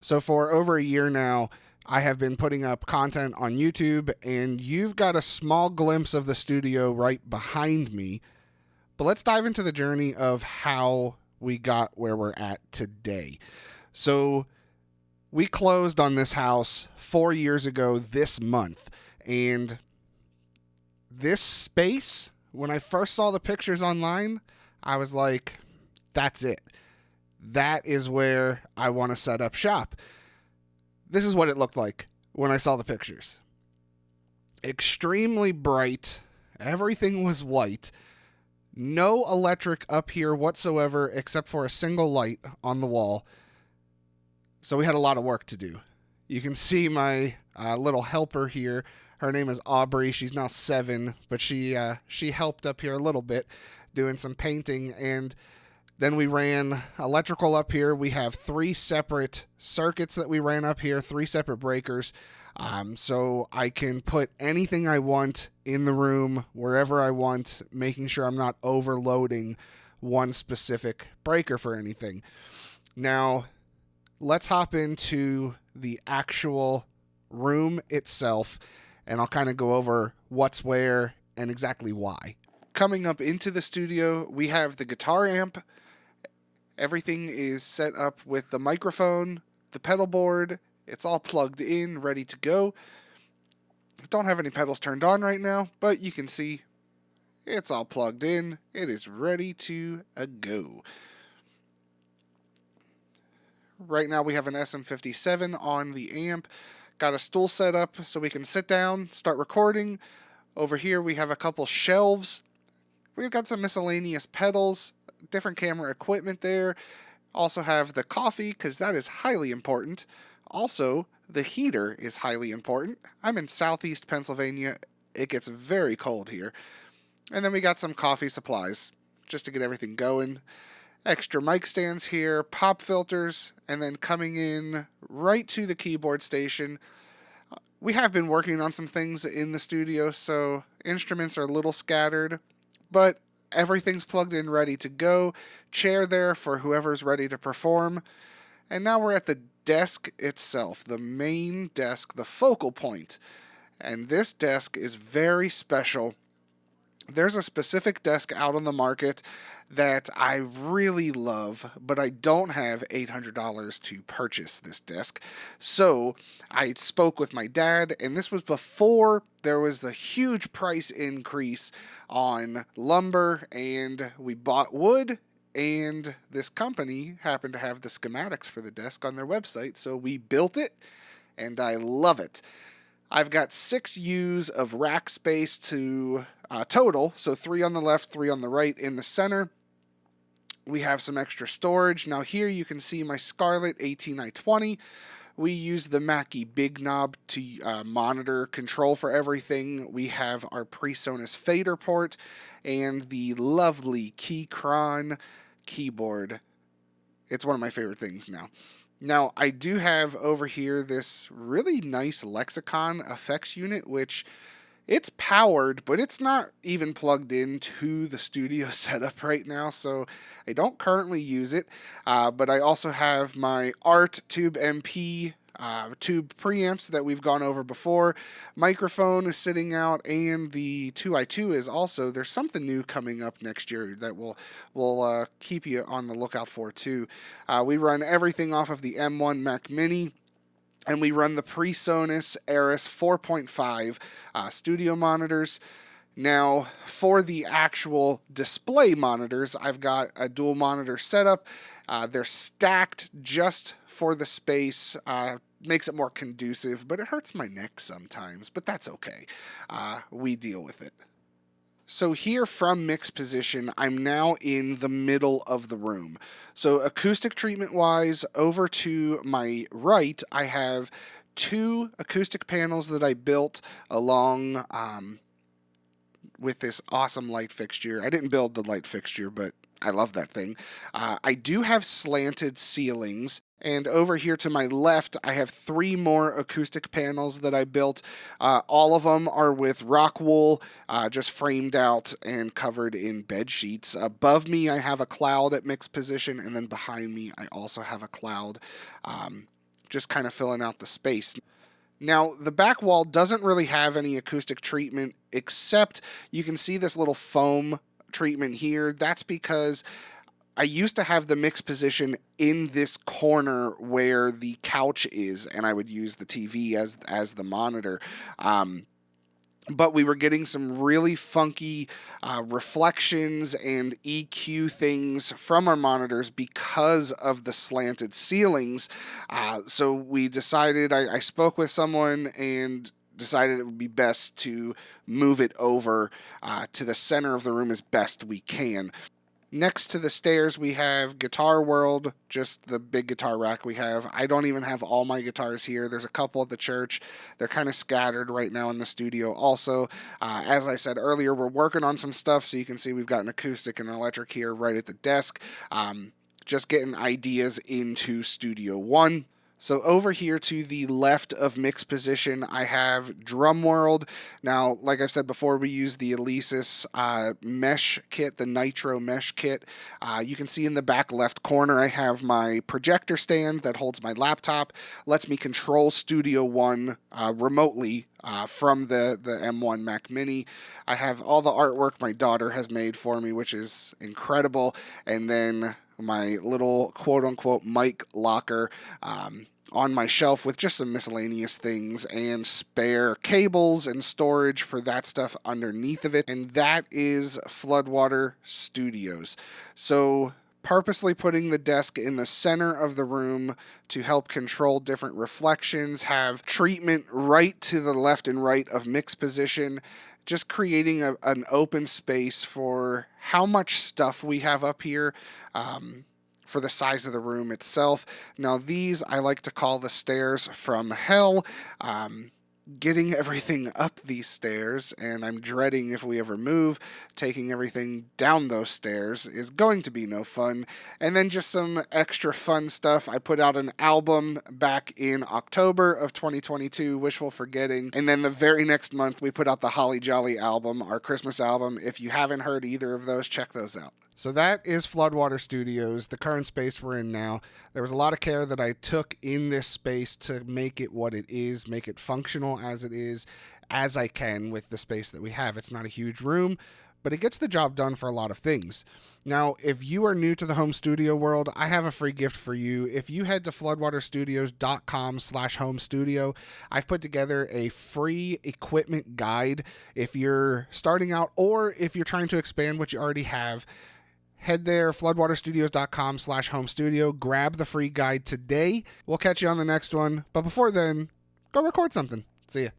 So for over a year now, I have been putting up content on YouTube, and you've got a small glimpse of the studio right behind me. But let's dive into the journey of how we got where we're at today. So we closed on this house 4 years ago this month, and this space, when I first saw the pictures online, I was like, that's it. That is where I want to set up shop. This is what it looked like when I saw the pictures. Extremely bright. Everything was white. No electric up here whatsoever except for a single light on the wall. So we had a lot of work to do. You can see my little helper here. Her name is Aubrey. She's now 7, but she helped up here a little bit doing some painting. And then we ran electrical up here. We have 3 separate circuits that we ran up here, 3 separate breakers. So I can put anything I want in the room, wherever I want, making sure I'm not overloading one specific breaker for anything. Now, let's hop into the actual room itself, and I'll kind of go over what's where and exactly why. Coming up into the studio, we have the guitar amp. Everything is set up with the microphone, the pedal board. It's all plugged in, ready to go. Don't have any pedals turned on right now, but you can see it's all plugged in. It is ready to go. Right now we have an SM57 on the amp. Got a stool set up so we can sit down, start recording. Over here we have a couple shelves. We've got some miscellaneous pedals, different camera equipment there. Also have the coffee, because that is highly important. Also, the heater is highly important. I'm in southeast Pennsylvania. It gets very cold here. And then we got some coffee supplies just to get everything going. Extra mic stands here, pop filters, and then coming in right to the keyboard station. We have been working on some things in the studio, so instruments are a little scattered, but everything's plugged in, ready to go. Chair there for whoever's ready to perform. And now we're at the desk itself, the main desk, the focal point. And this desk is very special. There's a specific desk out on the market that I really love, but I don't have $800 to purchase this desk. So I spoke with my dad, and this was before there was the huge price increase on lumber, and we bought wood, and this company happened to have the schematics for the desk on their website, so we built it, and I love it. I've got 6 U's of rack space to total, so 3 on the left, 3 on the right. In the center, we have some extra storage. Now here you can see my Scarlett 18i20. We use the Mackie Big Knob to monitor control for everything. We have our presonus fader port and the lovely Keychron keyboard. It's one of my favorite things now. Now, I do have over here this really nice Lexicon effects unit, which it's powered, but it's not even plugged into the studio setup right now, so I don't currently use it. But I also have my Art Tube MP tube preamps that we've gone over before. Microphone is sitting out, and the 2i2 is also. There's something new coming up next year that we'll keep you on the lookout for too. We run everything off of the M1 Mac Mini. And we run the PreSonus Aris 4.5 studio monitors. Now, for the actual display monitors, I've got a dual monitor setup. They're stacked just for the space. Makes it more conducive, but it hurts my neck sometimes. But that's okay. We deal with it. So here from mix position, I'm now in the middle of the room. So acoustic treatment wise, over to my right, I have 2 acoustic panels that I built along with this awesome light fixture. I didn't build the light fixture, but I love that thing. I do have slanted ceilings. And over here to my left, I have 3 more acoustic panels that I built. All of them are with rock wool, just framed out and covered in bed sheets. Above me, I have a cloud at mixed position, and then behind me, I also have a cloud just kind of filling out the space. Now, the back wall doesn't really have any acoustic treatment, except you can see this little foam treatment here. That's because I used to have the mix position in this corner where the couch is, and I would use the TV as the monitor. But we were getting some really funky reflections and EQ things from our monitors because of the slanted ceilings. So we decided, I spoke with someone and decided it would be best to move it over to the center of the room as best we can. Next to the stairs, we have Guitar World, just the big guitar rack we have. I don't even have all my guitars here. There's a couple at the church. They're kind of scattered right now in the studio also. As I said earlier, we're working on some stuff, so you can see we've got an acoustic and an electric here right at the desk. Just getting ideas into Studio One. So over here to the left of mix position, I have Drum World. Now, like I've said before, we use the Alesis mesh kit, the Nitro mesh kit. You can see in the back left corner, I have my projector stand that holds my laptop, lets me control Studio One remotely from the M1 Mac Mini. I have all the artwork my daughter has made for me, which is incredible. And then my little quote-unquote mic locker on my shelf with just some miscellaneous things and spare cables and storage for that stuff underneath of it. And that is Floodwater Studios. So purposely putting the desk in the center of the room to help control different reflections, have treatment right to the left and right of mix position, just creating an open space for how much stuff we have up here for the size of the room itself. Now these I like to call the stairs from hell. Getting everything up these stairs, and I'm dreading if we ever move, taking everything down those stairs is going to be no fun. And then just some extra fun stuff. I put out an album back in October of 2022, Wishful Forgetting, and then the very next month we put out the Holly Jolly album, our Christmas album. If you haven't heard either of those, check those out. So that is Floodwater Studios, the current space we're in now. There was a lot of care that I took in this space to make it what it is, make it functional as it is, as I can with the space that we have. It's not a huge room, but it gets the job done for a lot of things. Now, if you are new to the home studio world, I have a free gift for you. If you head to floodwaterstudios.com/home studio, I've put together a free equipment guide. If you're starting out or if you're trying to expand what you already have, head there, floodwaterstudios.com/home studio. Grab the free guide today. We'll catch you on the next one. But before then, go record something. See ya.